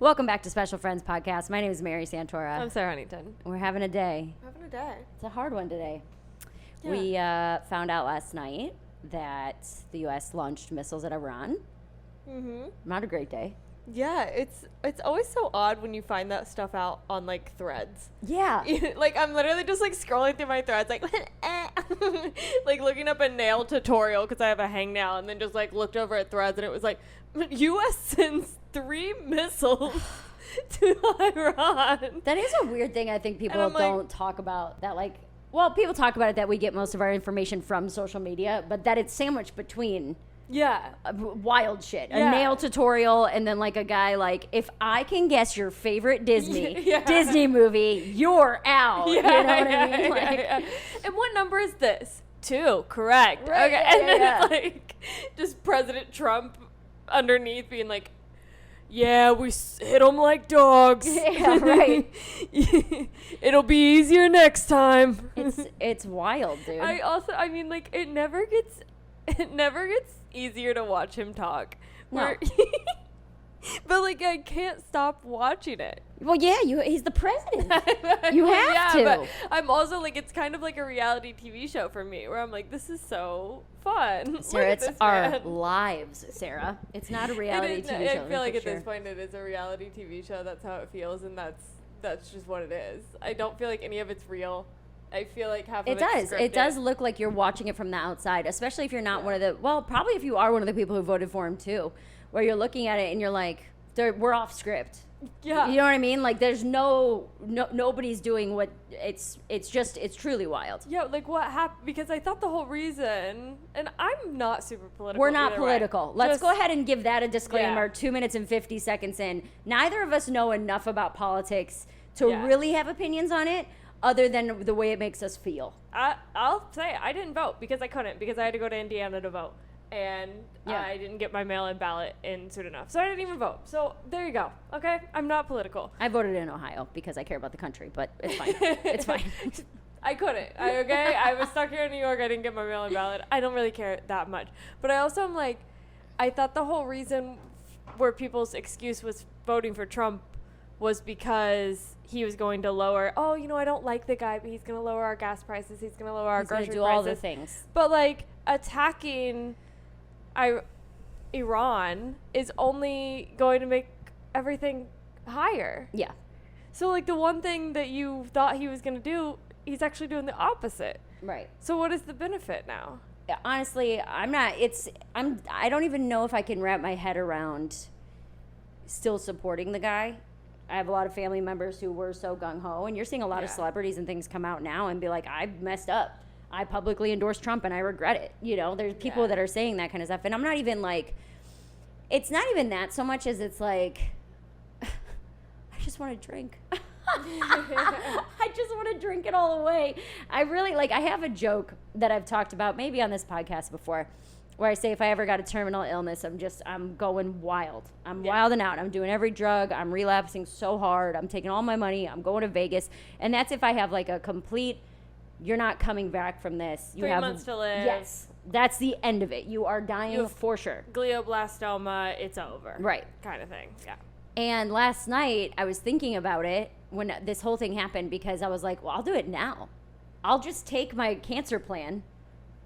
Welcome back to Special Friends Podcast. My name is Mary Santora. I'm Sara Huntington. We're having a day. Having a day. It's a hard one today. Yeah. We found out last night that the U.S. launched missiles at Iran. Mm-hmm. Not a great day. Yeah, it's always so odd when you find that stuff out on, like, threads. Yeah. Like, I'm literally just, like, scrolling through my threads, like, like, looking up a nail tutorial because I have a hangnail, and then just, like, looked over at threads, and it was like, U.S. sends 3 missiles to Iran. That is a weird thing I think people And I'm don't talk about. That, like, well, people talk about it that we get most of our information from social media, but that it's sandwiched between... Yeah. Wild shit. Yeah. A nail tutorial and then like a guy like, if I can guess your favorite Disney movie, you're out. Yeah, you know what I mean? Like, yeah. And what number is this? 2. Correct. Right, okay. yeah, And then yeah. it's like just President Trump underneath being like, yeah, we hit them like dogs. Yeah, right. It'll be easier next time. It's wild, dude. I mean, like, it never gets easier to watch him talk. No. But, like, I can't stop watching it. Well, yeah, he's the president. You have to. But I'm also, like, it's kind of like a reality TV show for me, where I'm like, this is so fun. Sarah, it's our lives, Sarah. It's not a reality TV show. I feel like at this point it is a reality TV show. That's how it feels, and that's just what it is. I don't feel like any of it's real. I feel like half of it's scripted. It does look like you're watching it from the outside, especially if you're not one of the, well, probably if you are one of the people who voted for him too, where you're looking at it and you're like, we're off script. Yeah. You know what I mean? Like there's nobody's doing what it's truly wild. Yeah, like what happened? Because I thought the whole reason, and I'm not super political. We're not political. Let's go ahead and give that a disclaimer. Yeah. 2 minutes and 50 seconds in. Neither of us know enough about politics to really have opinions on it, other than the way it makes us feel. I'll say I didn't vote because I couldn't, because I had to go to Indiana to vote. And I didn't get my mail-in ballot in soon enough. So I didn't even vote. So there you go. Okay? I'm not political. I voted in Ohio because I care about the country, but it's fine. It's fine. I couldn't. I was stuck here in New York. I didn't get my mail-in ballot. I don't really care that much. But I also am like, I thought the whole reason where people's excuse was voting for Trump was because he was going to lower, I don't like the guy, but he's going to lower our gas prices. He's going to lower our grocery prices. He's going to do all the things. But, like, attacking Iran is only going to make everything higher. Yeah. So, like, the one thing that you thought he was going to do, he's actually doing the opposite. Right. So what is the benefit now? Honestly, I don't even know if I can wrap my head around still supporting the guy. I have a lot of family members who were so gung-ho, and you're seeing a lot of celebrities and things come out now and be like, I messed up. I publicly endorsed Trump and I regret it. You know, there's people that are saying that kind of stuff. And I'm not even like, it's not even that so much as it's like, I just want to drink. I just want to drink it all away. I really, like, I have a joke that I've talked about maybe on this podcast before, where I say if I ever got a terminal illness, I'm going wild. I'm wilding out. I'm doing every drug. I'm relapsing so hard. I'm taking all my money. I'm going to Vegas. And that's if I have like a complete, you're not coming back from this. You 3 have months to live. Yes. That's the end of it. You are dying for sure. Glioblastoma, it's over. Right. Kind of thing. Yeah. And last night I was thinking about it when this whole thing happened, because I was like, well, I'll do it now. I'll just take my cancer plan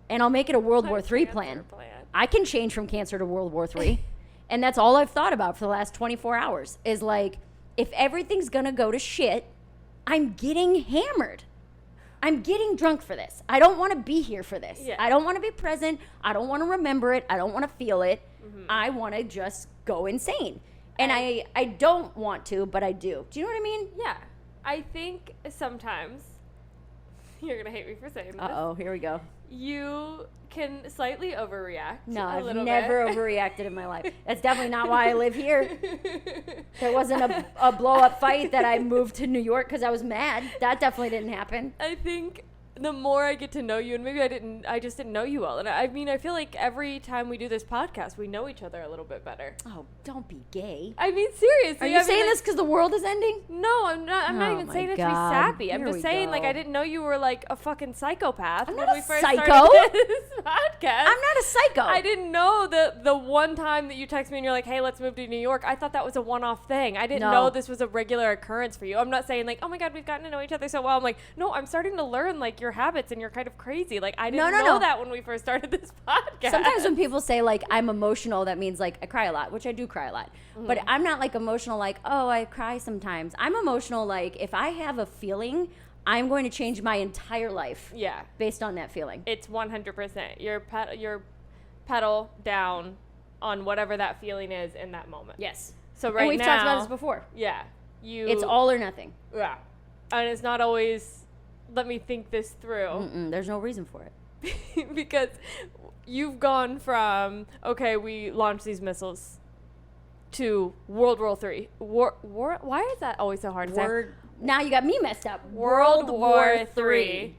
and I'll make it a World War III plan. I can change from cancer to World War III. And that's all I've thought about for the last 24 hours is like, if everything's going to go to shit, I'm getting hammered. I'm getting drunk for this. I don't want to be here for this. Yeah. I don't want to be present. I don't want to remember it. I don't want to feel it. Mm-hmm. I want to just go insane. And I don't want to, but I do. Do you know what I mean? Yeah. I think sometimes, you're going to hate me for saying this. Uh-oh, here we go. You can slightly overreact. No, I've never overreacted in my life. That's definitely not why I live here. There wasn't a blow-up fight that I moved to New York because I was mad. That definitely didn't happen. I think the more I get to know you, and maybe I just didn't know you well. And I mean, I feel like every time we do this podcast, we know each other a little bit better. Oh, don't be gay. I mean, seriously. Are you saying this because the world is ending? No, I'm not. I'm not even saying it to be sappy. I'm just saying, like, I didn't know you were like a fucking psychopath. I'm when not we a first psycho. started this podcast. I'm not a psycho. I didn't know the one time that you text me and you're like, hey, let's move to New York. I thought that was a one-off thing. I didn't know this was a regular occurrence for you. I'm not saying like, oh my God, we've gotten to know each other so well. I'm like, no, I'm starting to learn like your habits, and you're kind of crazy. Like, I didn't know that when we first started this podcast. Sometimes when people say like I'm emotional, that means like I cry a lot, which I do cry a lot. But I'm not like emotional like, oh, I cry sometimes. I'm emotional like if I have a feeling, I'm going to change my entire life. Yeah. Based on that feeling. It's 100%. Your pedal down on whatever that feeling is in that moment. Yes. So right now, and we've talked about this before. Yeah. It's all or nothing. Yeah. And it's not always, let me think this through. There's no reason for it. Because you've gone from, okay, we launched these missiles, to World War III. Why is that always so hard to say? Now you got me messed up. World War III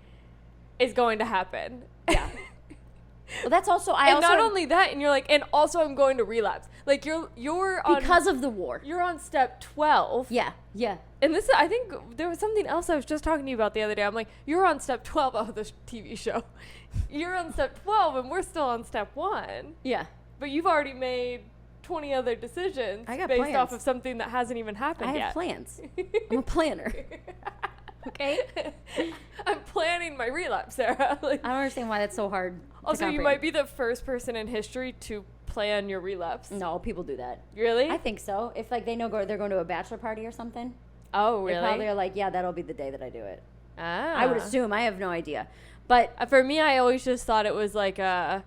is going to happen. Yeah. Well, that's also, not only that, and you're like, and also I'm going to relapse. Like you're on, because of the war. You're on step 12. Yeah. And this, I think there was something else I was just talking to you about the other day. I'm like, you're on step 12 of the TV show. You're on step 12 and we're still on step 1. Yeah. But you've already made 20 other decisions based plans. off of something that hasn't even happened yet. I have plans. I'm a planner. Okay? I'm planning my relapse, Sarah. Like, I don't understand why that's so hard. Also, you might be the first person in history to plan your relapse. No, people do that. Really? I think so. If like they know they're going to a bachelor party or something. Oh, really? They probably are like, yeah, that'll be the day that I do it. Ah. I would assume. I have no idea. But for me, I always just thought it was like I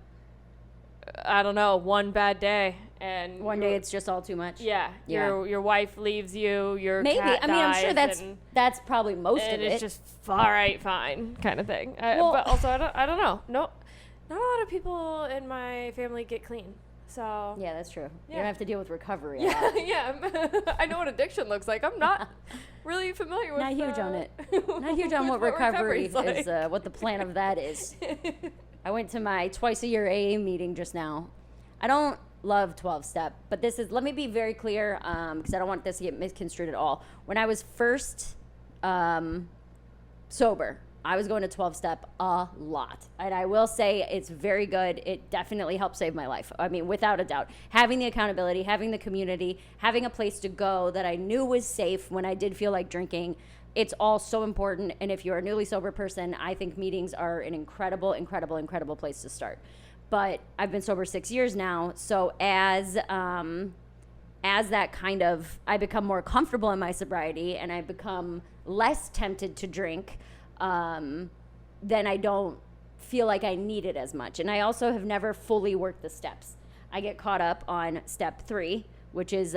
don't know, one bad day. And one day it's just all too much. Yeah. Your wife leaves you. Your maybe. cat dies, I'm sure that's probably most of it. And it's just all right, fine, kind of thing. But also, I don't know. No, not a lot of people in my family get clean. So yeah, that's true. Yeah. You don't have to deal with recovery. Yeah. I know what addiction looks like. I'm not really familiar with. Not huge on it. Not huge on what recovery is. What the plan of that is. I went to my twice a year AA meeting just now. I don't love 12-step, but let me be very clear, because I don't want this to get misconstrued at all. When I was first sober, I was going to 12-step a lot. And I will say it's very good. It definitely helped save my life. I mean, without a doubt. Having the accountability, having the community, having a place to go that I knew was safe when I did feel like drinking, it's all so important. And if you're a newly sober person, I think meetings are an incredible, incredible, incredible place to start. But I've been sober 6 years now, so as that kind of, I become more comfortable in my sobriety and I become less tempted to drink, then I don't feel like I need it as much. And I also have never fully worked the steps. I get caught up on step 3, which is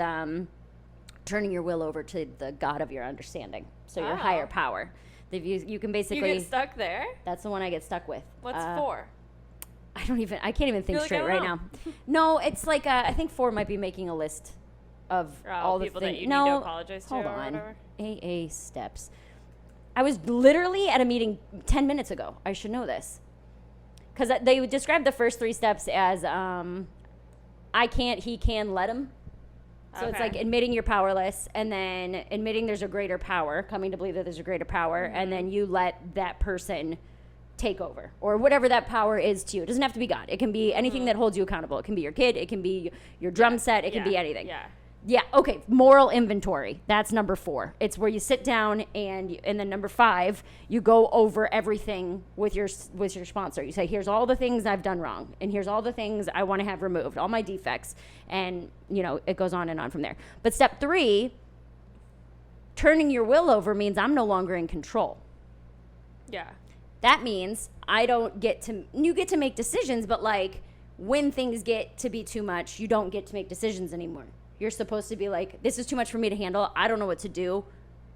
turning your will over to the God of your understanding, so your higher power. You can basically... You get stuck there? That's the one I get stuck with. What's 4? I can't even think straight right now. No, it's like I think 4 might be making a list of all the people things. that you need to apologize to. Hold or on. whatever. AA steps. I was literally at a meeting 10 minutes ago. I should know this, because they described the first 3 steps as I can't, he can, let him. So it's like admitting you're powerless, and then admitting there's a greater power, coming to believe that there's a greater power, and then you let that person take over, or whatever that power is to you. It doesn't have to be God. It can be anything that holds you accountable. It can be your kid. It can be your drum set. It can be anything. Yeah. Okay. Moral inventory. That's number 4. It's where you sit down and then number 5, you go over everything with your sponsor. You say, here's all the things I've done wrong, and here's all the things I want to have removed, all my defects, and it goes on and on from there. But step 3, turning your will over, means I'm no longer in control. Yeah. That means you get to make decisions, but like when things get to be too much, you don't get to make decisions anymore. You're supposed to be like, this is too much for me to handle. I don't know what to do.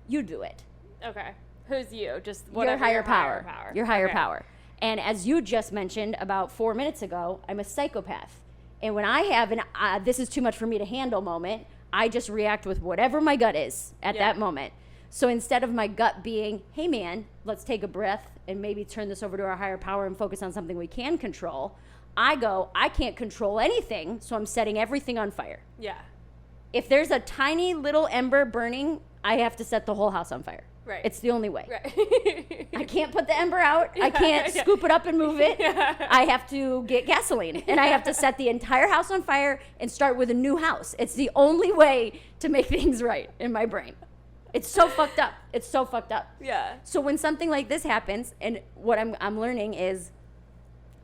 You do it. Okay. Who's you? Just whatever your higher power. Your higher power. And as you just mentioned about 4 minutes ago, I'm a psychopath. And when I have this is too much for me to handle moment, I just react with whatever my gut is at that moment. So instead of my gut being, hey man, let's take a breath and maybe turn this over to our higher power and focus on something we can control, I go, I can't control anything, so I'm setting everything on fire. Yeah. If there's a tiny little ember burning, I have to set the whole house on fire. Right. It's the only way. Right. I can't put the ember out. I can't scoop it up and move it. I have to get gasoline, and I have to set the entire house on fire and start with a new house. It's the only way to make things right in my brain. It's so fucked up. It's so fucked up. Yeah. So when something like this happens, and what I'm learning is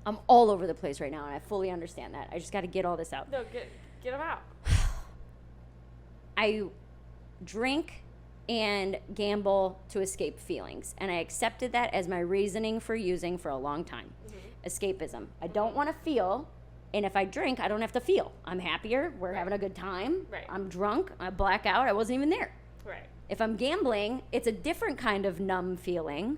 I'm all over the place right now, and I fully understand that. I just got to get all this out. No, get them out. I drink and gamble to escape feelings, and I accepted that as my reasoning for using for a long time. Escapism. I don't want to feel, and if I drink, I don't have to feel. I'm happier. We're having a good time. Right. I'm drunk. I black out. I wasn't even there. Right. If I'm gambling, it's a different kind of numb feeling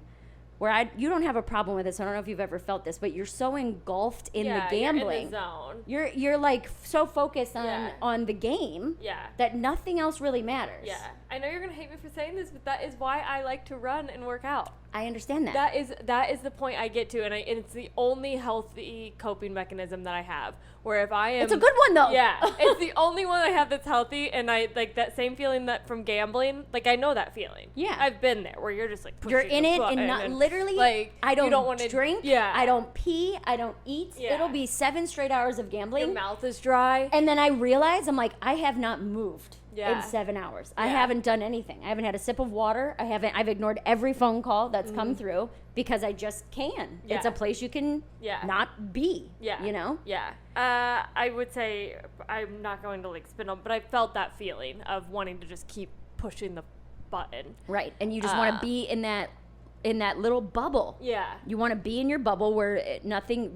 where you don't have a problem with this. I don't know if you've ever felt this, but you're so engulfed in the gambling. You're in the zone. You're like so focused on the game that nothing else really matters. Yeah. I know you're going to hate me for saying this, but that is why I like to run and work out. I understand that. That is the point I get to, and it's the only healthy coping mechanism that I have. Where if I am, it's a good one though. Yeah, it's the only one I have that's healthy, and I like that same feeling that from gambling. Like I know that feeling. Yeah, I've been there where you're just like you're in it and not literally. Like I don't want to drink. Yeah, I don't pee. I don't eat. Yeah. It'll be 7 straight hours of gambling. Your mouth is dry, and then I realize I'm like I have not moved. Yeah. In 7 hours. I haven't done anything. I haven't had a sip of water. I've ignored every phone call that's come through because I just can. Yeah. It's a place you can not be. Yeah. You know? Yeah. I would say I'm not going to like spin on, but I felt that feeling of wanting to just keep pushing the button. Right. And you just want to be in that little bubble. Yeah. You want to be in your bubble where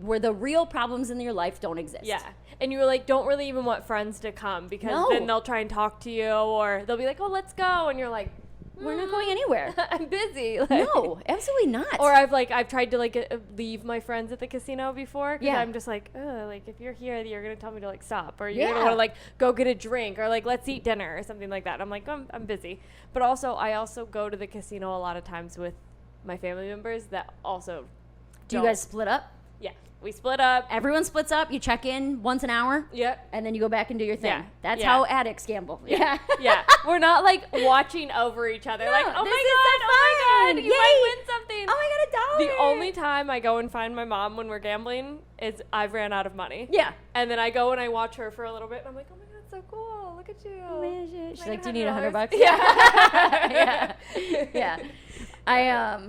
where the real problems in your life don't exist. Yeah. And you were like, don't really even want friends to come because then they'll try and talk to you or they'll be like, oh, let's go. And you're like, we're not going anywhere. I'm busy. Like, no, absolutely not. Or I've tried to like leave my friends at the casino before. Cause I'm just like, oh, like if you're here, you're going to tell me to like stop or you're going to want to like go get a drink or like, let's eat dinner or something like that. I'm like, I'm busy. But also, I also go to the casino a lot of times with my family members that also Do you guys split up? Yeah. We split up. Everyone splits up. You check in once an hour. Yep. And then you go back and do your thing. Yeah. That's how addicts gamble. Yeah. Yeah. We're not like watching over each other. No, like, oh this my is God, so oh my fun. God, you Yay. might win something. Oh my God, $1. The only time I go and find my mom when we're gambling is I've ran out of money. Yeah. And then I go and I watch her for a little bit and I'm like, oh my God, so cool. Look at you. Oh my God. She's like, do you need $100? $100? Yeah. Yeah. Yeah.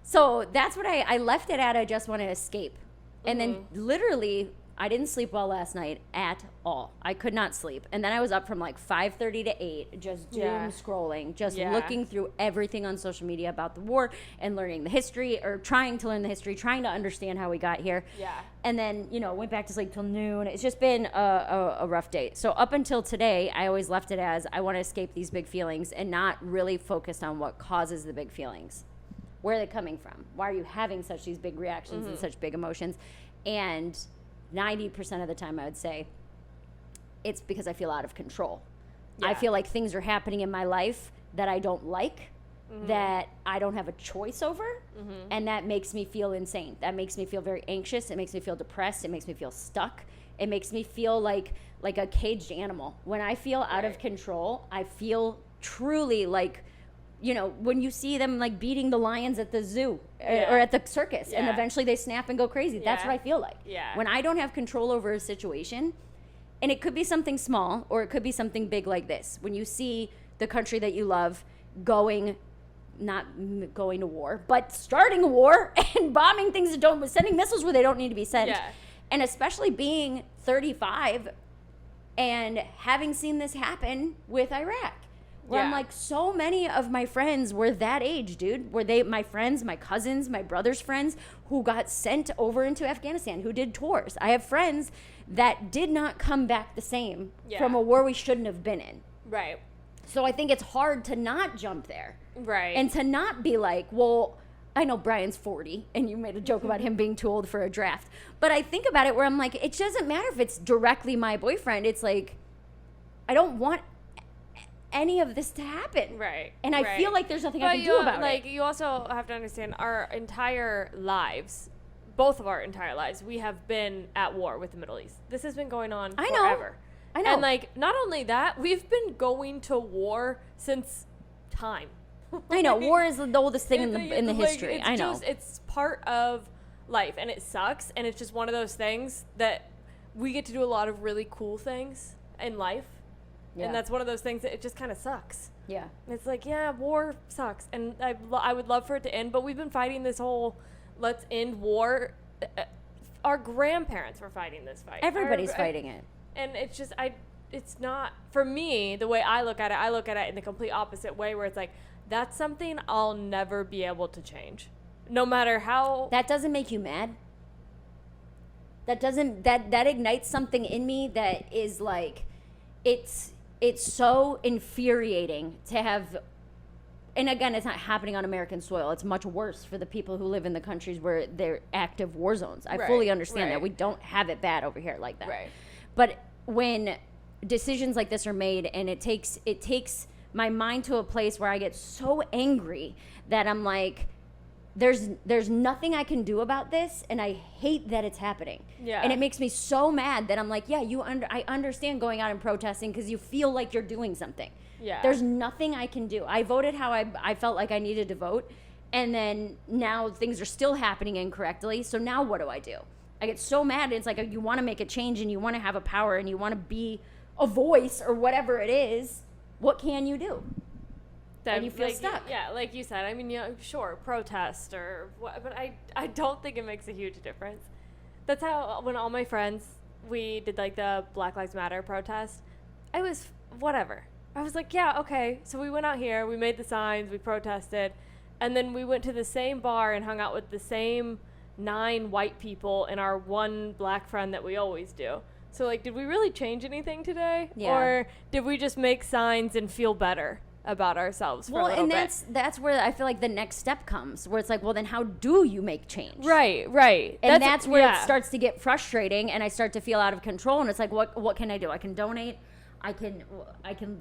So that's what I left it at. I just want to escape. And then literally, I didn't sleep well last night at all. I could not sleep. And then I was up from like 5:30 to 8, just doom scrolling, just looking through everything on social media about the war and learning the history or trying to learn the history, trying to understand how we got here. Yeah. And then, went back to sleep till noon. It's just been a rough day. So up until today, I always left it as I want to escape these big feelings and not really focused on what causes the big feelings. Where are they coming from? Why are you having these big reactions and such big emotions? And 90% of the time I would say it's because I feel out of control. Yeah. I feel like things are happening in my life that I don't like, that I don't have a choice over, and that makes me feel insane. That makes me feel very anxious. It makes me feel depressed. It makes me feel stuck. It makes me feel like a caged animal. When I feel out of control, I feel truly like, when you see them like beating the lions at the zoo or at the circus and eventually they snap and go crazy. That's what I feel like. Yeah. When I don't have control over a situation, and it could be something small or it could be something big like this. When you see the country that you love not going to war, but starting a war and bombing things sending missiles where they don't need to be sent. Yeah. And especially being 35 and having seen this happen with Iraq. Where I'm like, so many of my friends were that age, dude. My friends, my cousins, my brother's friends who got sent over into Afghanistan, who did tours. I have friends that did not come back the same from a war we shouldn't have been in. Right. So I think it's hard to not jump there. Right. And to not be like, well, I know Brian's 40, and you made a joke about him being too old for a draft. But I think about it where I'm like, it doesn't matter if it's directly my boyfriend. It's like, I don't want any of this to happen. Right. And I feel like there's nothing I can do about it. You also have to understand our entire lives, both of our entire lives, we have been at war with the Middle East. This has been going on forever. I know. And like, not only that, we've been going to war since time. I know. War is the oldest thing in the history. I know. It's part of life, and it sucks, and it's just one of those things that we get to do a lot of really cool things in life. Yeah. And that's one of those things that it just kind of sucks. Yeah. It's like, yeah, war sucks. And I would love for it to end, but we've been fighting this whole let's end war. Our grandparents were fighting this fight. Everybody's fighting it. And it's just, it's not, for me, the way I look at it in the complete opposite way, where it's like, that's something I'll never be able to change. No matter how. That doesn't make you mad? That ignites something in me that is like, it's so infuriating to have, and again, it's not happening on American soil. It's much worse for the people who live in the countries where they're active war zones. I fully understand that. We don't have it bad over here like that. Right. But when decisions like this are made, and it takes my mind to a place where I get so angry that I'm like, there's nothing I can do about this, and I hate that it's happening. Yeah. And it makes me so mad that I'm like, yeah, I understand going out and protesting because you feel like you're doing something. Yeah. There's nothing I can do. I voted how I felt like I needed to vote, and then now things are still happening incorrectly. So now what do? I get so mad. It's like you want to make a change, and you want to have a power, and you want to be a voice or whatever it is. What can you do? And you feel stuck. Yeah, like you said. I mean, yeah, sure, protest or what, but I don't think it makes a huge difference. That's how, when all my friends, we did like the Black Lives Matter protest, I was whatever. I was like, yeah, okay. So we went out here, we made the signs, we protested, and then we went to the same bar and hung out with the same 9 white people and our one black friend that we always do. So like, did we really change anything today? Yeah. Or did we just make signs and feel better about ourselves for a little bit? That's where I feel like the next step comes, where it's like, well, then how do you make change? Right. And that's where it starts to get frustrating, and I start to feel out of control, and it's like, what can I do? I can donate. I can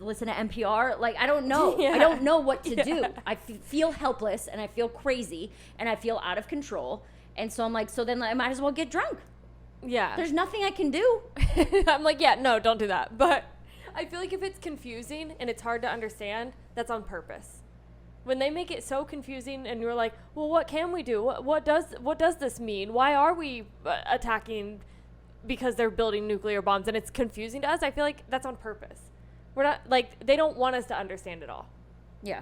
listen to NPR. Like, I don't know. I don't know what to do. I feel helpless, and I feel crazy, and I feel out of control. And so I'm like, so then I might as well get drunk. Yeah. There's nothing I can do. I'm like, yeah, no, don't do that. But I feel like if it's confusing and it's hard to understand, that's on purpose. When they make it so confusing and you're like, well, what can we do? What does this mean? Why are we attacking because they're building nuclear bombs? And it's confusing to us. I feel like that's on purpose. We're not, like, they don't want us to understand it all. Yeah.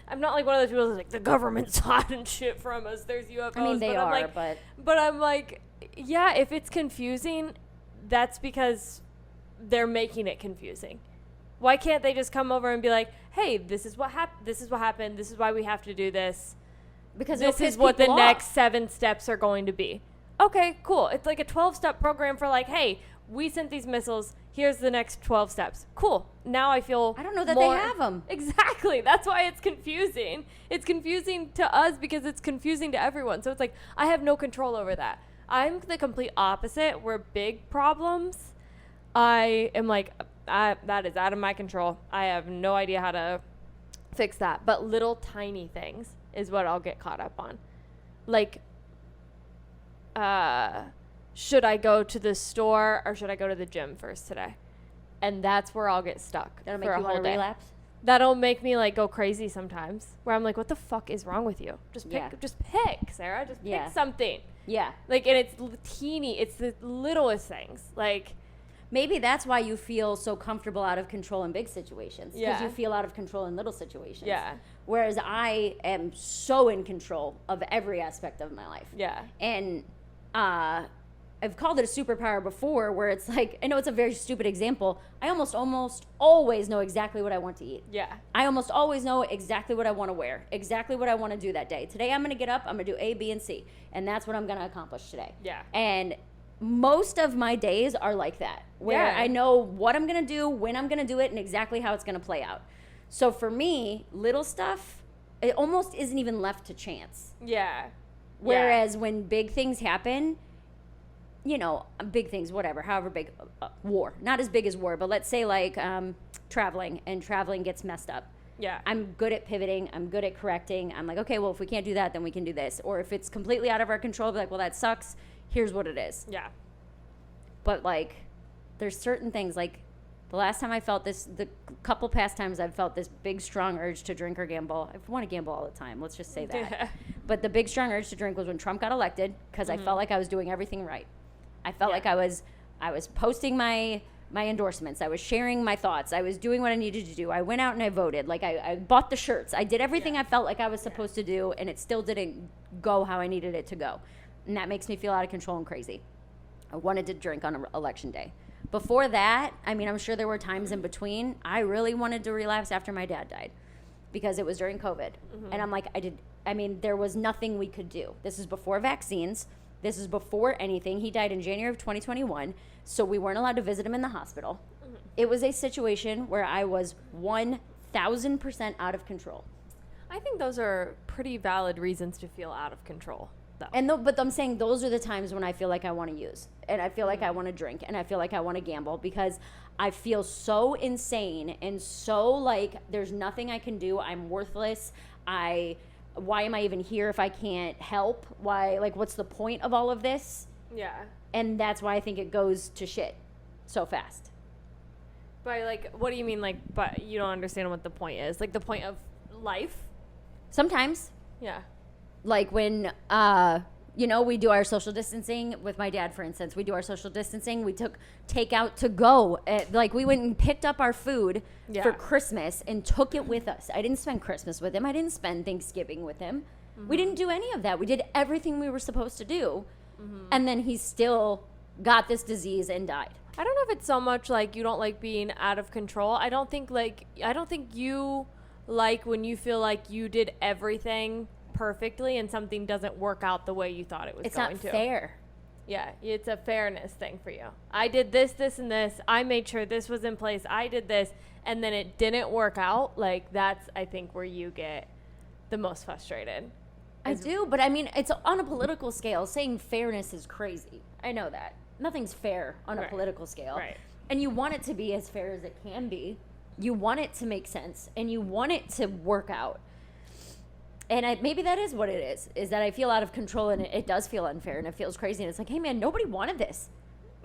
I'm not like one of those people who's like, the government's hiding shit from us. There's UFOs. I mean, they are, But I'm like, yeah, if it's confusing, that's because they're making it confusing. Why can't they just come over and be like, hey, this is what happened. This is what happened. This is why we have to do this. Because this is what the next 7 steps are going to be. Okay, cool. It's like a 12-step program for like, hey, we sent these missiles. Here's the next 12 steps. Cool. Now I feel I don't know that they have them. Exactly. That's why it's confusing. It's confusing to us because it's confusing to everyone. So it's like, I have no control over that. I'm the complete opposite. Where big problems, I am like, that is out of my control. I have no idea how to fix that. But little tiny things is what I'll get caught up on. Like, should I go to the store or should I go to the gym first today? And that's where I'll get stuck. That'll make for you a whole want to day. relapse? That'll make me like go crazy sometimes. Where I'm like, what the fuck is wrong with you? Just pick, Sarah. Just pick something. Yeah. Like, and it's teeny. It's the littlest things. Like, maybe that's why you feel so comfortable out of control in big situations. Because Yeah. you feel out of control in little situations. Yeah. Whereas I am so in control of every aspect of my life. yeah. And I've called it a superpower before, where it's like, I know it's a very stupid example. I almost always know exactly what I want to eat. Yeah. I almost always know exactly what I want to wear, exactly what I want to do that day. Today I'm going to get up, I'm going to do A, B, and C. And that's what I'm going to accomplish today. Yeah. And most of my days are like that, where I know what I'm going to do, when I'm going to do it, and exactly how it's going to play out. So for me, little stuff, it almost isn't even left to chance. Yeah. Whereas when big things happen, you know, big things, whatever, however big, war. Not as big as war, but let's say like traveling, and traveling gets messed up. Yeah. I'm good at pivoting. I'm good at correcting. I'm like, okay, well, if we can't do that, then we can do this. Or if it's completely out of our control, I'll be like, well, that sucks. Here's what it is. Yeah. But, like, there's certain things, like, the last time I felt this, the couple past times I've felt this big, strong urge to drink or gamble. I want to gamble all the time. Let's just say that. Yeah. But the big, strong urge to drink was when Trump got elected, because I felt like I was doing everything right. I felt like I was posting my endorsements. I was sharing my thoughts. I was doing what I needed to do. I went out and I voted. Like, I bought the shirts. I did everything I felt like I was supposed to do, and it still didn't go how I needed it to go. And that makes me feel out of control and crazy. I wanted to drink on election day. Before that, I mean, I'm sure there were times in between. I really wanted to relapse after my dad died, because it was during COVID. And I'm like, there was nothing we could do. This is before vaccines. This is before anything. He died in January of 2021, so we weren't allowed to visit him in the hospital. It was a situation where I was 1,000% out of control. I think those are pretty valid reasons to feel out of control, though. But I'm saying those are the times when I feel like I want to use, and I feel like I want to drink, and I feel like I want to gamble, because I feel so insane and so like there's nothing I can do. I'm worthless. Why am I even here if I can't help? Why, like, what's the point of all of this? Yeah. And that's why I think it goes to shit so fast. But, like, what do you mean, like, but you don't understand what the point is? Like, the point of life? Sometimes. Yeah. Like when, we do our social distancing with my dad, for instance. We do our social distancing. We took takeout to go. Like, we went and picked up our food for Christmas and took it with us. I didn't spend Christmas with him. I didn't spend Thanksgiving with him. We didn't do any of that. We did everything we were supposed to do. And then he still got this disease and died. I don't know if it's so much like you don't like being out of control. I don't think you like when you feel like you did everything perfectly and something doesn't work out the way you thought it was going to. It's not fair. Yeah, it's a fairness thing for you. I did this, this, and this. I made sure this was in place. I did this, and then it didn't work out. Like, that's, I think, where you get the most frustrated. I do, but I mean, it's on a political scale. Saying fairness is crazy. I know that. Nothing's fair on a political scale. Right. And you want it to be as fair as it can be. You want it to make sense, and you want it to work out. And maybe that is what it is that I feel out of control, and it does feel unfair, and it feels crazy. And it's like, hey, man, nobody wanted this.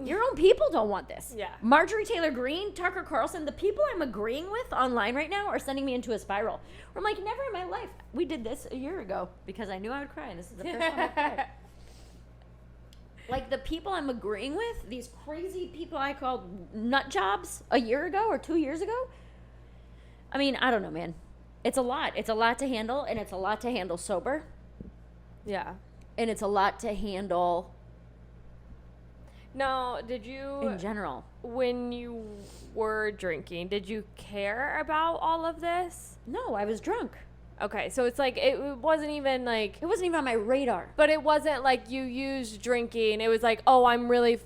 Your own people don't want this. Yeah. Marjorie Taylor Greene, Tucker Carlson, the people I'm agreeing with online right now are sending me into a spiral. Where I'm like, never in my life. We did this a year ago because I knew I would cry, and this is the first time I've cried. Like, the people I'm agreeing with, these crazy people I called nut jobs a year ago or 2 years ago. I mean, I don't know, man. It's a lot. It's a lot to handle, and it's a lot to handle sober. Yeah. And it's a lot to handle Now, did you... in general. When you were drinking, did you care about all of this? No, I was drunk. Okay, so it's like, it wasn't even like... It wasn't even on my radar. But it wasn't like you used drinking. It was like, oh, I'm really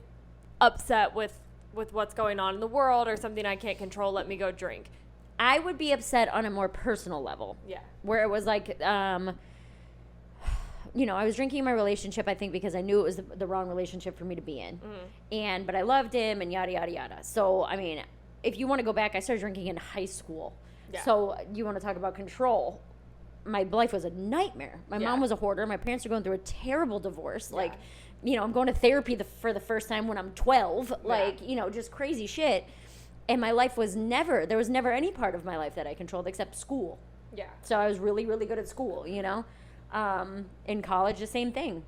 upset with what's going on in the world or something I can't control. Let me go drink. I would be upset on a more personal level. Yeah. Where it was like, I was drinking in my relationship, I think, because I knew it was the wrong relationship for me to be in. But I loved him and yada, yada, yada. So, I mean, if you want to go back, I started drinking in high school. Yeah. So you want to talk about control. My life was a nightmare. My mom was a hoarder. My parents are going through a terrible divorce. Yeah. Like, I'm going to therapy for the first time when I'm 12. Like, just crazy shit. And my life was there was never any part of my life that I controlled except school. Yeah. So I was really, really good at school, in college, the same thing.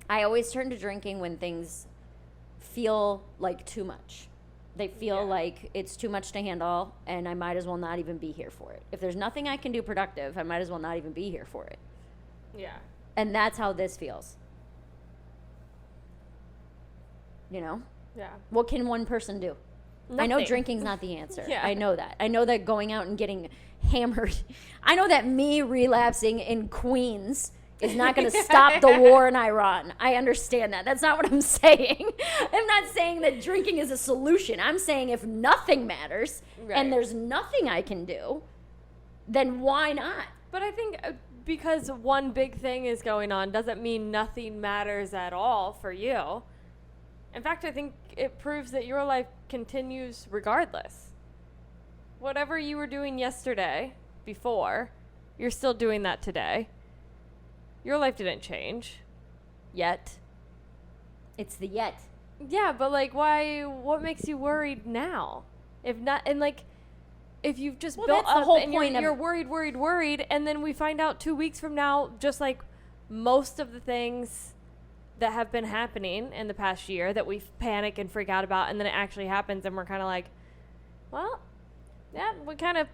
I always turn to drinking when things feel like too much. They feel like it's too much to handle, and I might as well not even be here for it. If there's nothing I can do productive, I might as well not even be here for it. Yeah. And that's how this feels. Yeah. What can one person do? Nothing. I know drinking's not the answer. Yeah. I know that. I know that going out and getting hammered. I know that me relapsing in Queens is not going to stop the war in Iran. I understand that. That's not what I'm saying. I'm not saying that drinking is a solution. I'm saying if nothing matters and there's nothing I can do, then why not? But I think because one big thing is going on doesn't mean nothing matters at all for you. In fact, I think it proves that your life continues regardless. Whatever you were doing yesterday, before, you're still doing that today. Your life didn't change. Yet. It's the yet. Yeah, but like, why? What makes you worried now? If not, and like, if you've just built that's the up whole and point you're worried, and then we find out 2 weeks from now, just like most of the things that have been happening in the past year that we panic and freak out about, and then it actually happens, and we're kind of like, well, yeah, we kind of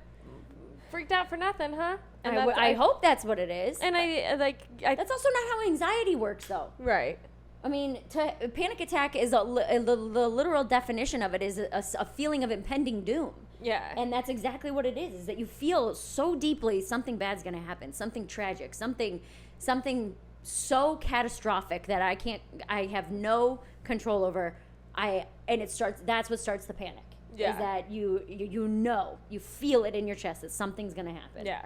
freaked out for nothing, huh? And I hope that's what it is. And that's also not how anxiety works, though. Right. I mean, a panic attack is the literal definition of it is a feeling of impending doom. Yeah. And that's exactly what it is that you feel so deeply something bad's going to happen, something tragic, something so catastrophic that I have no control over. That's what starts the panic. Yeah. Is that you feel it in your chest that something's going to happen. Yeah.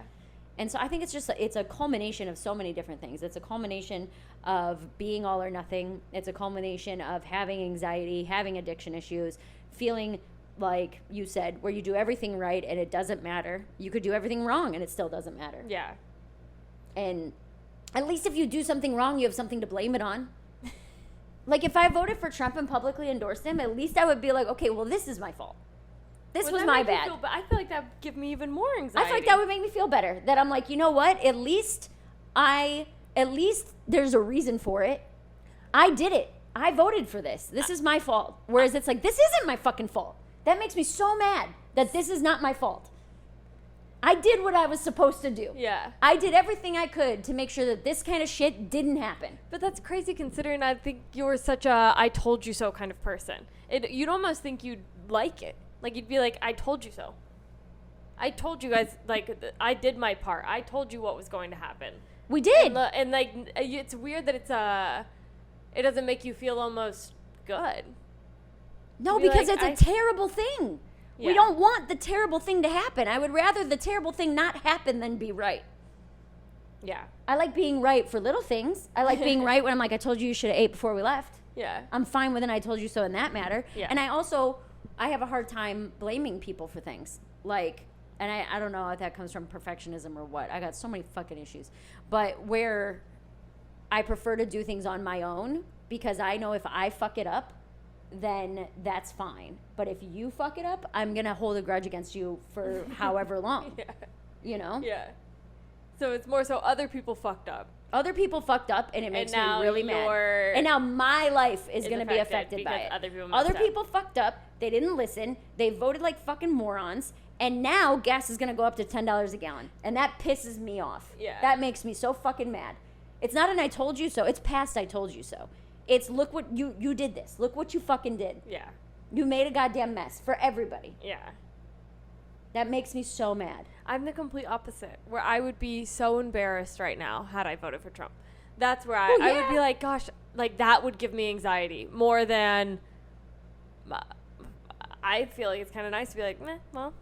And so I think it's a culmination of so many different things. It's a culmination of being all or nothing. It's a culmination of having anxiety, having addiction issues, feeling like you said, where you do everything right and it doesn't matter. You could do everything wrong and it still doesn't matter. Yeah. And at least if you do something wrong, you have something to blame it on. Like if I voted for Trump and publicly endorsed him, at least I would be like, okay, well, this is my fault. This was my bad. I feel like that would give me even more anxiety. I feel like that would make me feel better. That I'm like, you know what? At least there's a reason for it. I did it. I voted for this. This is my fault. Whereas it's like, this isn't my fucking fault. That makes me so mad that this is not my fault. I did what I was supposed to do. Yeah. I did everything I could to make sure that this kind of shit didn't happen. But that's crazy considering I think you're such a I told you so kind of person. You'd almost think you'd like it. Like, you'd be like, I told you so. I told you guys, like, I did my part. I told you what was going to happen. We did. And like, it's weird that it doesn't make you feel almost good. No, because it's a terrible thing. Yeah. We don't want the terrible thing to happen. I would rather the terrible thing not happen than be right. Yeah. I like being right for little things. I like being right when I'm like, I told you should have ate before we left. Yeah. I'm fine with it. I told you so in that matter. Yeah. And I have a hard time blaming people for things. Like, and I don't know if that comes from perfectionism or what. I got so many fucking issues. But where I prefer to do things on my own because I know if I fuck it up, then that's fine. But if you fuck it up, I'm going to hold a grudge against you for however long. Yeah. You know? Yeah. So it's more so other people fucked up. Other people fucked up, and it makes me really mad. you're- And now my life is going to be affected by because it. other people fucked up. They didn't listen. They voted like fucking morons. And now gas is going to go up to $10 a gallon. And that pisses me off. Yeah. That makes me so fucking mad. It's not an I told you so. It's past I told you so. It's look what you did this. Look what you fucking did. Yeah. You made a goddamn mess for everybody. Yeah. That makes me so mad. I'm the complete opposite, where I would be so embarrassed right now had I voted for Trump. That's where I would be like, gosh, like that would give me anxiety more than I feel like it's kind of nice to be like, meh, well,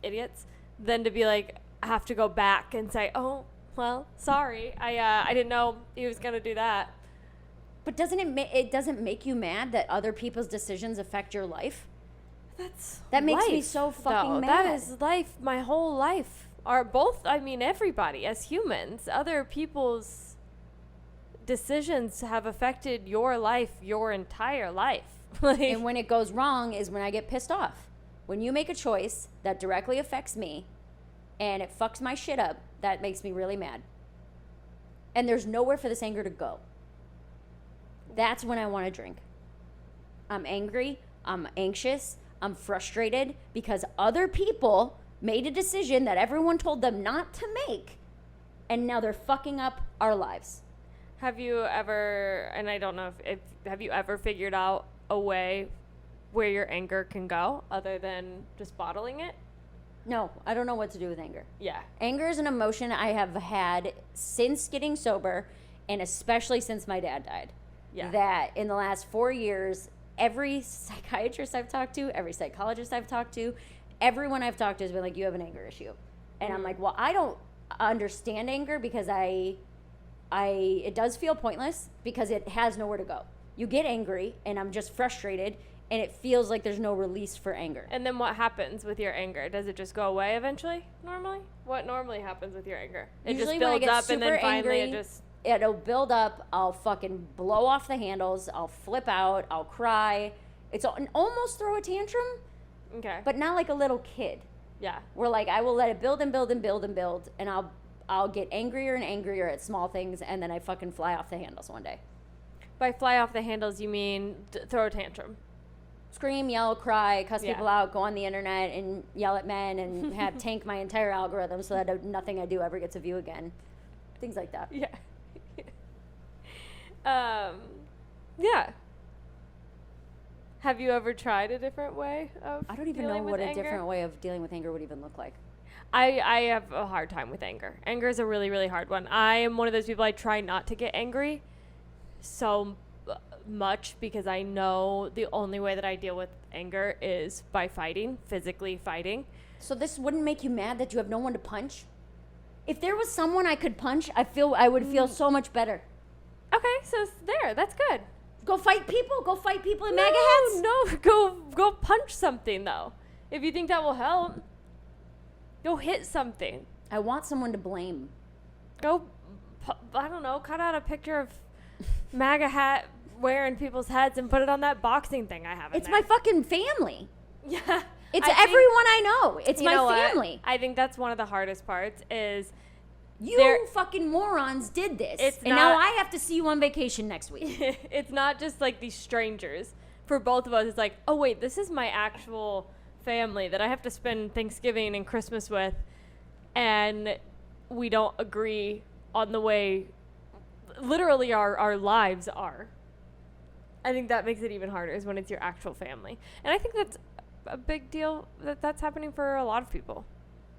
idiots, than to be like, have to go back and say, oh, well, sorry. I didn't know he was going to do that. But doesn't it doesn't make you mad that other people's decisions affect your life? That makes me so fucking mad. That is life, my whole life. Everybody as humans, other people's decisions have affected your life, your entire life. And when it goes wrong is when I get pissed off. When you make a choice that directly affects me and it fucks my shit up, that makes me really mad. And there's nowhere for this anger to go. That's when I want to drink. I'm angry. I'm anxious. I'm frustrated because other people made a decision that everyone told them not to make, and now they're fucking up our lives. Have you ever, and I don't know if have you ever figured out a way where your anger can go other than just bottling it? No, I don't know what to do with anger. Yeah. Anger is an emotion I have had since getting sober, and especially since my dad died. Yeah. That in the last 4 years, every psychiatrist I've talked to, every psychologist I've talked to, everyone I've talked to has been like, you have an anger issue. And I'm like, well, I don't understand anger because it does feel pointless because it has nowhere to go. You get angry, and I'm just frustrated, and it feels like there's no release for anger. And then what happens with your anger? Does it just go away eventually, normally? What normally happens with your anger? It Usually just builds when I get up, and then super finally angry, it just... It'll build up. I'll fucking blow off the handles. I'll flip out. I'll cry. It's almost throw a tantrum, Okay. but not like a little kid. Yeah. Where like I will let it build and build and build and build, and I'll get angrier and angrier at small things, and then I fucking fly off the handles one day. By fly off the handles, you mean throw a tantrum. Scream, yell, cry, cuss Yeah. people out, go on the internet and yell at men, and have tank my entire algorithm so that nothing I do ever gets a view again. Things like that. Yeah. Yeah. Have you ever tried a different way of I don't even know dealing what with a anger? different way of dealing with anger would even look like. I have a hard time with anger. Anger is a really, really hard one. I am one of those people, I try not to get angry so much because I know the only way that I deal with anger is by fighting, physically fighting. So this wouldn't make you mad that you have no one to punch? If there was someone I could punch, I would feel so much better. Okay, so there, that's good. Go fight people? Go fight people in MAGA hats? No, go punch something though. If you think that will help, go hit something. I want someone to blame. Go, I don't know, cut out a picture of MAGA hat wearing people's heads and put it on that boxing thing I have in It's there. my fucking family. Yeah. It's everyone I know. It's You my know what? family. I think that's one of the hardest parts is You fucking morons did this. And now I have to see you on vacation next week. it's not just like these strangers. For both of us, it's like, oh wait, this is my actual family that I have to spend Thanksgiving and Christmas with, and we don't agree on the way literally our lives are. I think that makes it even harder is when it's your actual family. And I think that's a big deal that's happening for a lot of people.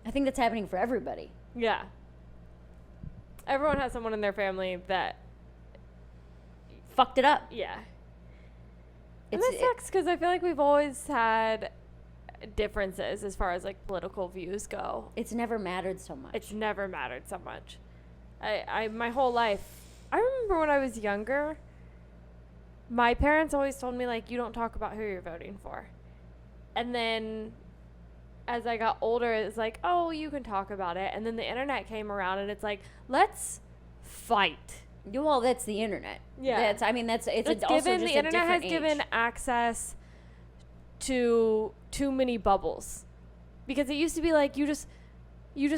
I think that's happening for everybody. Yeah. Everyone has someone in their family that Fucked it up. yeah. And that sucks because I feel like we've always had differences as far as like political views go. It's never mattered so much. It's never mattered so much. I my whole life, I remember when I was younger, my parents always told me like, you don't talk about who you're voting for. And then as I got older, it's like, oh, you can talk about it. And then the internet came around and it's like, let's fight. Well, that's the internet. Yeah. It's also just The a internet has different age. given access to too many bubbles, because it used to be like you just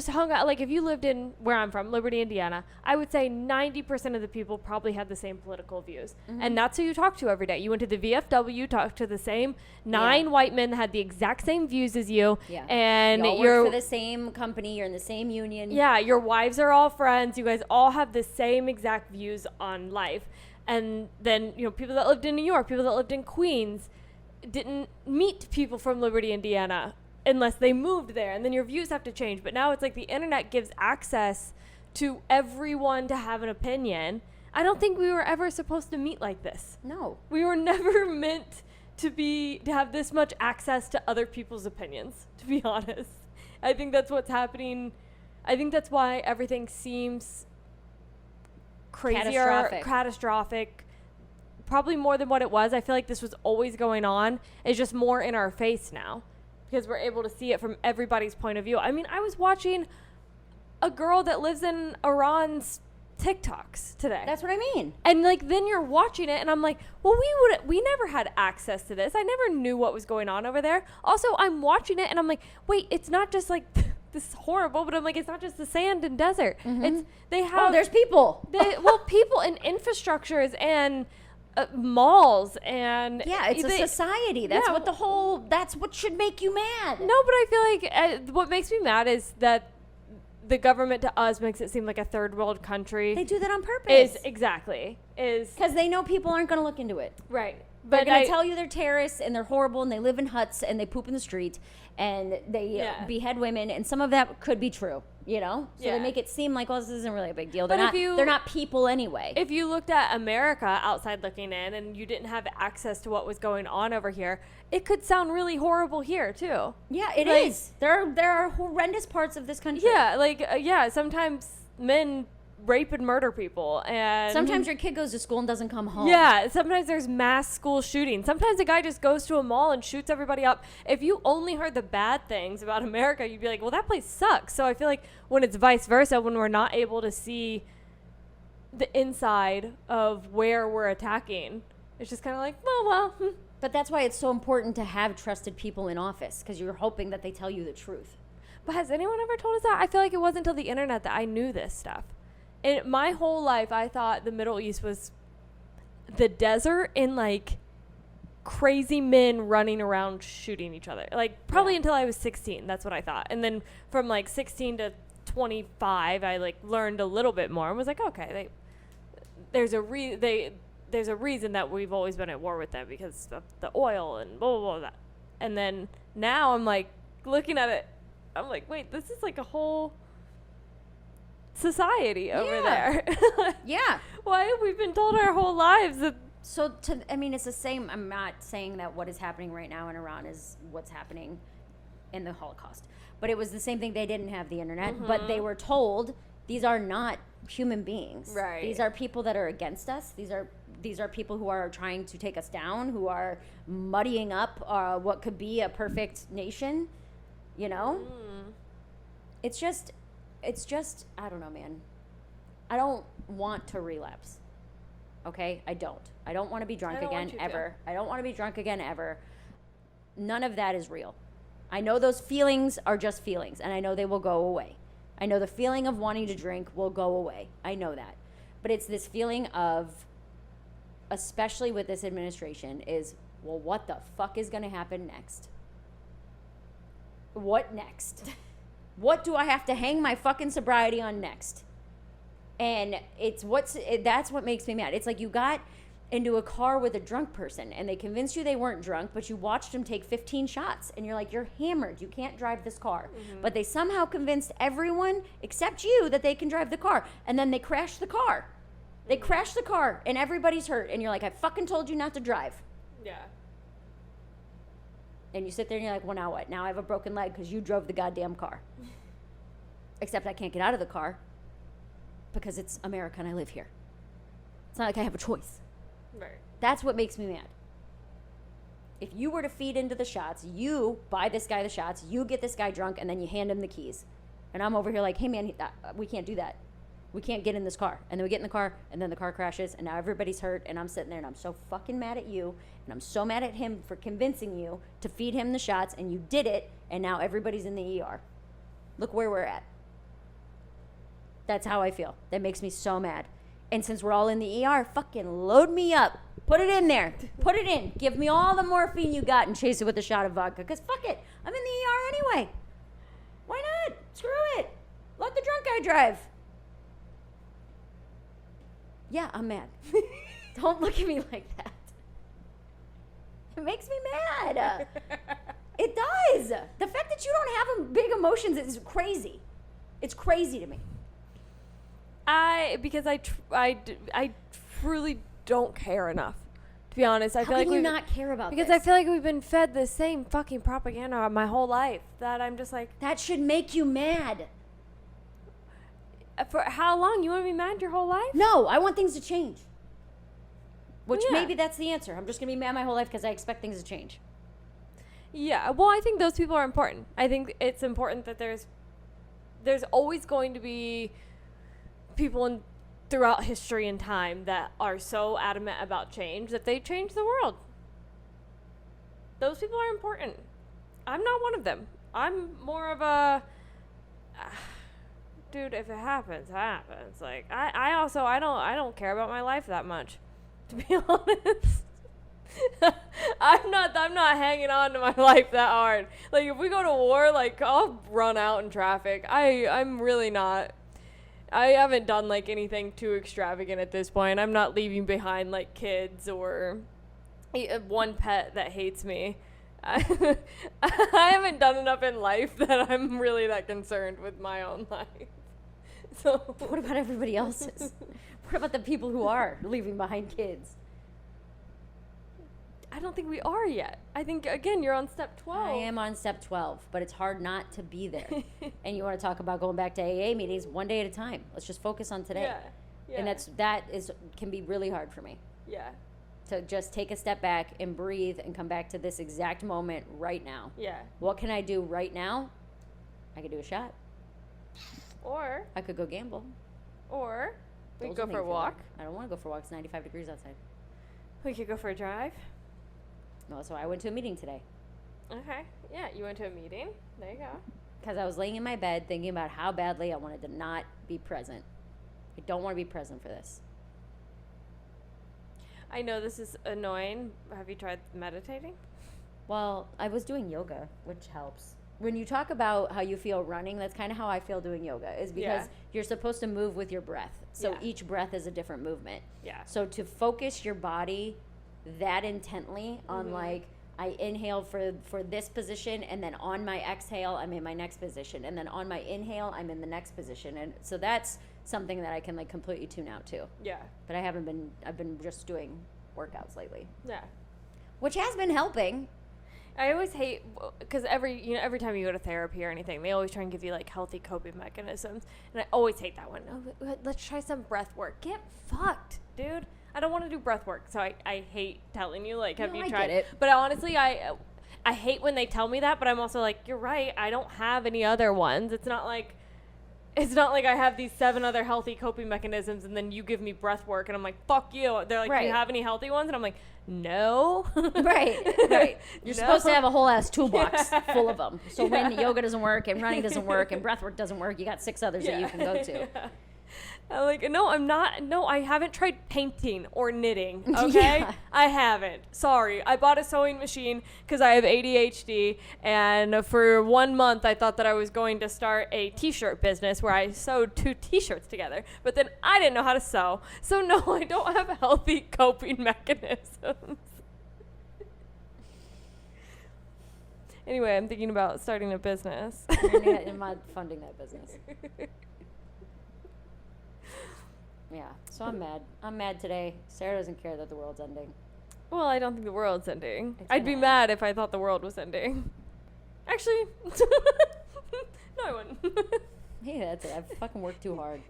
hung out. Like if you lived in where I'm from, Liberty, Indiana, I would say 90% of the people probably had the same political views, and that's who you talked to every day. You went to the VFW, you talked to the same 9 white men that had the exact same views as you, and you all you're work for the same company. You're in the same union. yeah, your wives are all friends. You guys all have the same exact views on life. And then, people that lived in New York, people that lived in Queens didn't meet people from Liberty, Indiana unless they moved there. And then your views have to change. But now it's like the internet gives access to everyone to have an opinion. I don't think we were ever supposed to meet like this. No. We were never meant to have this much access to other people's opinions, to be honest. I think that's what's happening. I think that's why everything seems crazier, catastrophic, probably more than what it was. I feel like this was always going on. It's just more in our face now because we're able to see it from everybody's point of view. I mean, I was watching a girl that lives in Iran's TikToks today. That's what I mean. And like then you're watching it and I'm like, well, we never had access to this. I never knew what was going on over there. Also, I'm watching it and I'm like, wait, it's not just like this is horrible, but I'm like, it's not just the sand and desert. It's There's people. People and infrastructures and malls and it's a society. That's that's what should make you mad. No, but I feel like what makes me mad is that the government to us makes it seem like a third world country. They do that on purpose. Because they know people aren't going to look into it. Right. They're going to tell you they're terrorists and they're horrible and they live in huts and they poop in the street and they behead women, and some of that could be true, So they make it seem like, well, this isn't really a big deal. They're not people anyway. If you looked at America outside looking in and you didn't have access to what was going on over here, it could sound really horrible here too. Yeah, it is. There are horrendous parts of this country. Yeah, sometimes men rape and murder people. And sometimes your kid goes to school and doesn't come home. Yeah, sometimes there's mass school shootings. Sometimes a guy just goes to a mall and shoots everybody up. If you only heard the bad things about America, you'd be like, well, that place sucks. So I feel like when it's vice versa, when we're not able to see the inside of where we're attacking, it's just kind of like, well. But that's why it's so important to have trusted people in office, because you're hoping that they tell you the truth. But has anyone ever told us that? I feel like it wasn't until the internet that I knew this stuff. In my whole life, I thought the Middle East was the desert and like crazy men running around shooting each other. Like probably until I was 16, that's what I thought. And then from like 16 to 25, I like learned a little bit more and was like, okay, there's a reason that we've always been at war with them because of the oil and blah, blah, blah, blah. And then now I'm like looking at it, I'm like, wait, this is like a whole society over there. Yeah. Why have we been told our whole lives that? So, it's the same. I'm not saying that what is happening right now in Iran is what's happening in the Holocaust. But it was the same thing. They didn't have the internet, but they were told these are not human beings. Right. These are people that are against us. These are people who are trying to take us down, who are muddying up what could be a perfect nation, you know? It's just, I don't know, man. I don't want to relapse. Okay? I don't want to be drunk again, ever. I don't want to be drunk again, ever. None of that is real. I know those feelings are just feelings, and I know they will go away. I know the feeling of wanting to drink will go away. I know that. But it's this feeling of, especially with this administration, is, well, what the fuck is going to happen next? What next? What do I have to hang my fucking sobriety on next? And that's what makes me mad. It's like you got into a car with a drunk person and they convinced you they weren't drunk, but you watched them take 15 shots and you're like, you're hammered. You can't drive this car. But they somehow convinced everyone except you that they can drive the car. And then they crashed the car. They crashed the car and everybody's hurt. And you're like, I fucking told you not to drive. Yeah. And you sit there and you're like, well, now what? Now I have a broken leg because you drove the goddamn car. Except I can't get out of the car because it's America and I live here. It's not like I have a choice. Right. That's what makes me mad. If you were to feed into the shots, you buy this guy the shots, you get this guy drunk, and then you hand him the keys. And I'm over here like, hey, man, we can't do that. We can't get in this car. And then we get in the car, and then the car crashes, and now everybody's hurt, and I'm sitting there, and I'm so fucking mad at you, and I'm so mad at him for convincing you to feed him the shots, and you did it, and now everybody's in the ER. Look where we're at. That's how I feel. That makes me so mad. And since we're all in the ER, fucking load me up. Put it in there. Put it in. Give me all the morphine you got and chase it with a shot of vodka. Because fuck it. I'm in the ER anyway. Why not? Screw it. Let the drunk guy drive. Yeah, I'm mad. Don't look at me like that. It makes me mad. It does. The fact that you don't have big emotions is crazy. It's crazy to me. Because I truly don't care enough. To be honest, I How feel can like you not care about because this? I feel like we've been fed the same fucking propaganda my whole life that I'm just like, that should make you mad. for how long? You want to be mad your whole life? No, I want things to change. Which Yeah. maybe that's the answer. I'm just gonna be mad my whole life because I expect things to change. Yeah. Well, I think those people are important. I think it's important that there's always going to be people throughout history and time that are so adamant about change that they change the world. Those people are important. I'm not one of them. I'm more of a dude, if it happens, it happens. Like I don't care about my life that much, to be honest. I'm not hanging on to my life that hard. Like if we go to war, like I'll run out in traffic. I'm really not. I haven't done like anything too extravagant at this point. I'm not leaving behind like kids or one pet that hates me. I haven't done enough in life that I'm really that concerned with my own life. So What about everybody else's? What about the people who are leaving behind kids? I don't think we are yet. I think, again, you're on step 12. I am on step 12, but it's hard not to be there. And you want to talk about going back to AA meetings one day at a time. Let's just focus on today. Yeah. And that can be really hard for me. Yeah. To just take a step back and breathe and come back to this exact moment right now. Yeah. What can I do right now? I could do a shot. Or I could go gamble. Or we Those could go will for a make me feel walk. better. I don't want to go for a walk. It's 95 degrees outside. We could go for a drive. No, so I went to a meeting today. Okay. Yeah, you went to a meeting. There you go. Because I was laying in my bed thinking about how badly I wanted to not be present. I don't want to be present for this. I know this is annoying. Have you tried meditating? Well, I was doing yoga, which helps. When you talk about how you feel running, that's kind of how I feel doing yoga, is because you're supposed to move with your breath. So each breath is a different movement. Yeah. So to focus your body that intently on like, I inhale for this position, and then on my exhale, I'm in my next position. And then on my inhale, I'm in the next position. And so that's something that I can like completely tune out to. Yeah. But I've been just doing workouts lately. Yeah. Which has been helping. I always hate, because every time you go to therapy or anything, they always try and give you like healthy coping mechanisms, and I always hate that one. Oh, let's try some breath work. Get fucked, dude. I don't want to do breath work, so I hate telling you, like, have you tried get it? But honestly, I hate when they tell me that, but I'm also like, you're right. I don't have any other ones. It's not like I have these 7 other healthy coping mechanisms, and then you give me breath work, and I'm like, fuck you. They're like, do you have any healthy ones? And I'm like, no. Right. You're supposed to have a whole ass toolbox full of them. So when yoga doesn't work and running doesn't work and breath work doesn't work, you got 6 others that you can go to. Yeah. I'm like, no, I'm not. No, I haven't tried painting or knitting. Okay, I haven't. Sorry, I bought a sewing machine because I have ADHD, and for 1 month I thought that I was going to start a T-shirt business where I sewed 2 T-shirts together. But then I didn't know how to sew, so no, I don't have healthy coping mechanisms. Anyway, I'm thinking about starting a business. I'm not funding that business. Yeah, so I'm mad. I'm mad today. Sarah doesn't care that the world's ending. Well, I don't think the world's ending. It's I'd be gonna mad if I thought the world was ending. Actually, no, I wouldn't. Hey, that's it. I've fucking worked too hard.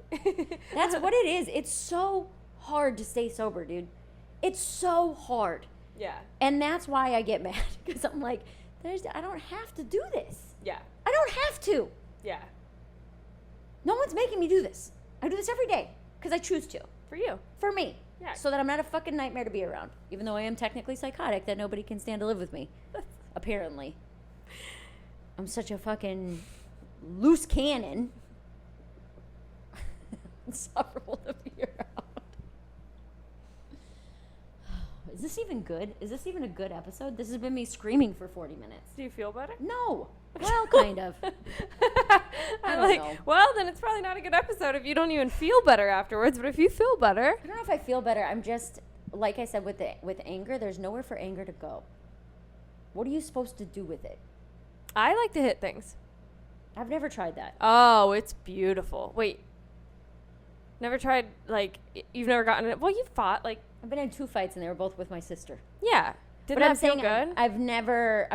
That's what it is. It's so hard to stay sober, dude. It's so hard. Yeah. And that's why I get mad. Because I'm like, I don't have to do this. Yeah. I don't have to. Yeah. No one's making me do this. I do this every day. Because I choose to. For you. For me. Yeah. So that I'm not a fucking nightmare to be around. Even though I am technically psychotic, that nobody can stand to live with me. Apparently. I'm such a fucking loose cannon. Insufferable to be around. Is this even good? Is this even a good episode? This has been me screaming for 40 minutes. Do you feel better? No. Well, kind of. I don't know. Well, then it's probably not a good episode if you don't even feel better afterwards. But if you feel better. I don't know if I feel better. I'm just, like I said, with anger, there's nowhere for anger to go. What are you supposed to do with it? I like to hit things. I've never tried that. Oh, it's beautiful. Wait. Never tried, like, you've never gotten it. Well, you fought, like. I've been in 2 fights, and they were both with my sister. Yeah. Didn't but that feel good? I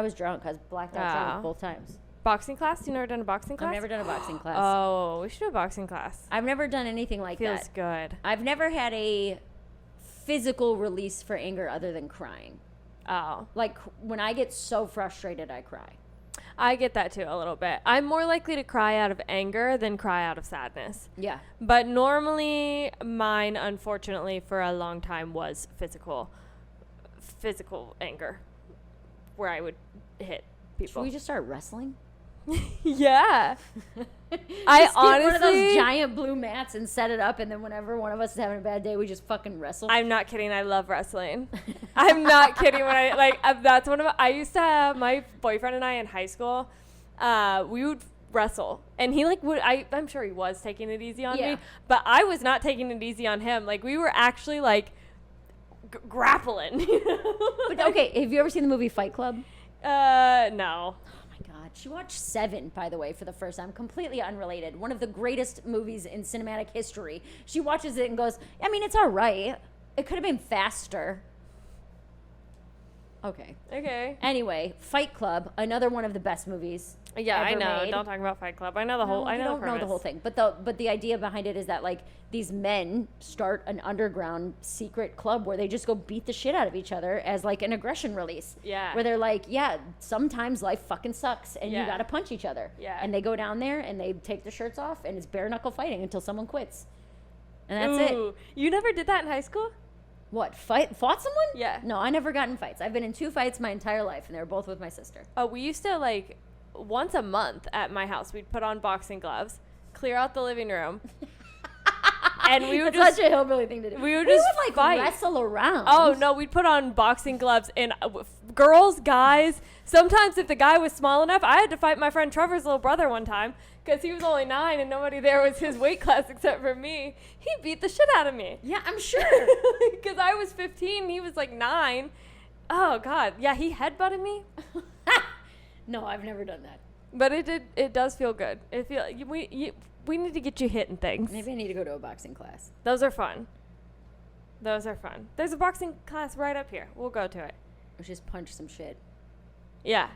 was drunk. I was blacked out drunk both times. Boxing class? You've never done a boxing class? I've never done a boxing class. Oh, we should do a boxing class. I've never done anything like that. Feels good. I've never had a physical release for anger other than crying. Oh. Like, when I get so frustrated, I cry. I get that too a little bit. I'm more likely to cry out of anger than cry out of sadness. Yeah. But normally mine, unfortunately, for a long time was physical anger, where I would hit people. Should we just start wrestling? Yeah. I honestly get one of those giant blue mats and set it up, and then whenever one of us is having a bad day, we just fucking wrestle. I'm not kidding. I love wrestling. I'm not kidding. When that's one of I used to have my boyfriend and I in high school. We would wrestle, and he I'm sure he was taking it easy on me, but I was not taking it easy on him. Like, we were actually like grappling. You know? But okay, have you ever seen the movie Fight Club? No. She watched 7, by the way, for the first time. Completely unrelated. One of the greatest movies in cinematic history. She watches it and goes, I mean, it's all right. It could have been faster. Okay. Okay. Anyway, Fight Club, another one of the best movies. Yeah, I ever know. made. Don't talk about Fight Club. I know the whole. No, I you know don't the know the premise. whole thing, but the idea behind it is that like these men start an underground secret club where they just go beat the shit out of each other as like an aggression release. Yeah. Where they're like, yeah, sometimes life fucking sucks and you Yeah. gotta punch each other. Yeah. And they go down there and they take their shirts off and it's bare knuckle fighting until someone quits. And that's it. Ooh. You never did that in high school? What? Fought someone? Yeah. No, I never got in fights. I've been in 2 fights my entire life and they were both with my sister. Oh, we used to like once a month at my house. We'd put on boxing gloves, clear out the living room, and we would That's just such a hillbilly thing to do. we would just like fight. wrestle around. Oh no, we'd put on boxing gloves and girls, guys. Sometimes if the guy was small enough, I had to fight my friend Trevor's little brother one time because he was only 9 and nobody there was his weight class except for me. He beat the shit out of me. Yeah, I'm sure. Because I was 15, he was like 9. Oh God, yeah, he headbutted me. No, I've never done that. But it does feel good. We need to get you hitting things. Maybe I need to go to a boxing class. Those are fun. There's a boxing class right up here. We'll go to it. Or just punch some shit. Yeah.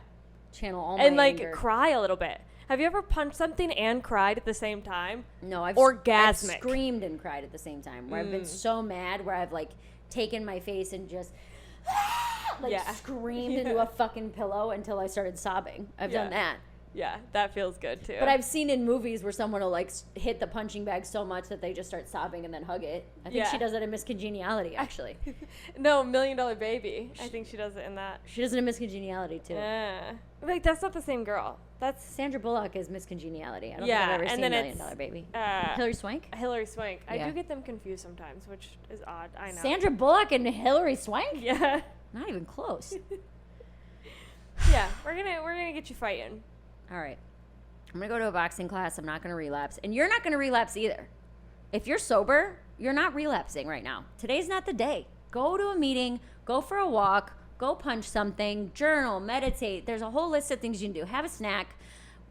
Channel all my And like anger. cry a little bit. Have you ever punched something and cried at the same time? No, I've Orgasmic. screamed and cried at the same time. Where I've been so mad, where I've like taken my face and just screamed into a fucking pillow until I started sobbing. I've done that. Yeah, that feels good too. But I've seen in movies where someone will like hit the punching bag so much that they just start sobbing and then hug it. I think she does it in Miss Congeniality, actually. No, $1 Million Baby. I think she does it in that. She does it in Miss Congeniality too. Yeah. Like that's not the same girl. That's Sandra Bullock is Miss Congeniality. I don't Yeah, think I've ever and seen then $1 Million it's, Baby. uh, Hilary Swank? Hilary Swank. I Yeah. do get them confused sometimes, which is odd. I know. Sandra Bullock and Hilary Swank? Yeah. Not even close. Yeah, we're gonna get you fighting. All right. I'm going to go to a boxing class. I'm not going to relapse. And you're not going to relapse either. If you're sober, you're not relapsing right now. Today's not the day. Go to a meeting, go for a walk, go punch something, journal, meditate. There's a whole list of things you can do. Have a snack,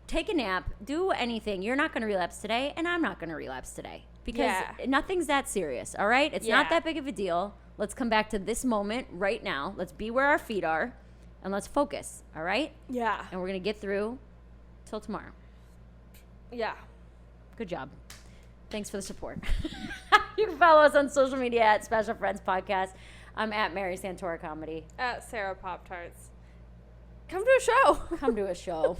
take a nap, do anything. You're not going to relapse today, and I'm not going to relapse today. Because nothing's that serious, all right? It's not that big of a deal. Let's come back to this moment right now. Let's be where our feet are, and let's focus, all right? Yeah. And we're going to get through till tomorrow. Yeah. Good job. Thanks for the support. You can follow us on social media at Special Friends Podcast. I'm at Mary Santora Comedy. At Sara Pop Tarts. Come to a show. Come to a show.